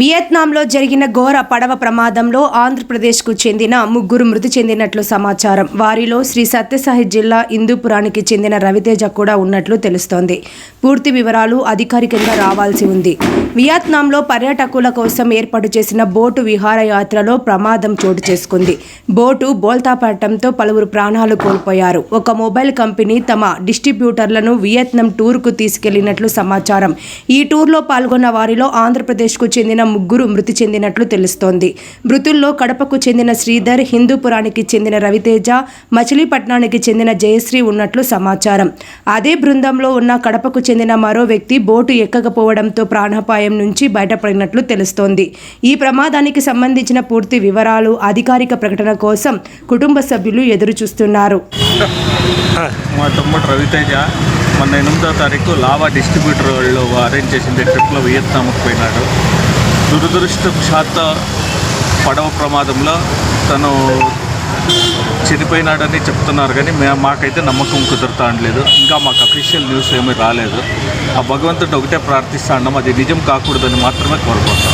వియత్నాంలో జరిగిన ఘోర పడవ ప్రమాదంలో ఆంధ్రప్రదేశ్కు చెందిన 3 మృతి చెందినట్లు సమాచారం. వారిలో శ్రీ సత్యసాయి జిల్లా హిందూపురానికి చెందిన రవితేజ కూడా ఉన్నట్లు తెలుస్తోంది. పూర్తి వివరాలు అధికారికంగా రావాల్సి ఉంది. వియత్నాంలో పర్యాటకుల కోసం ఏర్పాటు చేసిన బోటు విహారయాత్రలో ప్రమాదం చోటు చేసుకుంది. బోటు బోల్తాపడటంతో పలువురు ప్రాణాలు కోల్పోయారు. ఒక మొబైల్ కంపెనీ తమ డిస్ట్రిబ్యూటర్లను వియత్నాం టూర్కు తీసుకెళ్లినట్లు సమాచారం. ఈ టూర్లో పాల్గొన్న వారిలో ఆంధ్రప్రదేశ్కు చెందిన 3 మృతి చెందినట్లు తెలుస్తోంది. మృతుల్లో కడపకు చెందిన శ్రీధర్, హిందూపురానికి చెందిన రవితేజ, మచిలీపట్నానికి చెందిన జయశ్రీ ఉన్నట్లు సమాచారం. అదే బృందంలో ఉన్న కడపకు చెందిన మరో వ్యక్తి బోటు ఎక్కకపోవడంతో ప్రాణాపాయం నుంచి బయటపడినట్లు తెలుస్తోంది. ఈ ప్రమాదానికి సంబంధించిన పూర్తి వివరాలు, అధికారిక ప్రకటన కోసం కుటుంబ సభ్యులు ఎదురుచూస్తున్నారు. మా తమ్ముడు రవితేజ మొన్న 8వ తారీఖు లావా డిస్ట్రిబ్యూటర్ వాళ్ళు అరేంజ్ చేసిన ట్రిప్లో వియత్నాంకు పోయినాడు. దురదృష్టవశాత్తు పడవ ప్రమాదంలో తను చనిపోయినాడని చెప్తున్నారు, కానీ మాకైతే నమ్మకం కుదురుతాండలేదు. ఇంకా మాకు అఫీషియల్ న్యూస్ ఏమీ రాలేదు. ఆ భగవంతుడు ఒకటే ప్రార్థిస్తాండం, అది నిజం కాకూడదని మాత్రమే కోరుకుంటాం.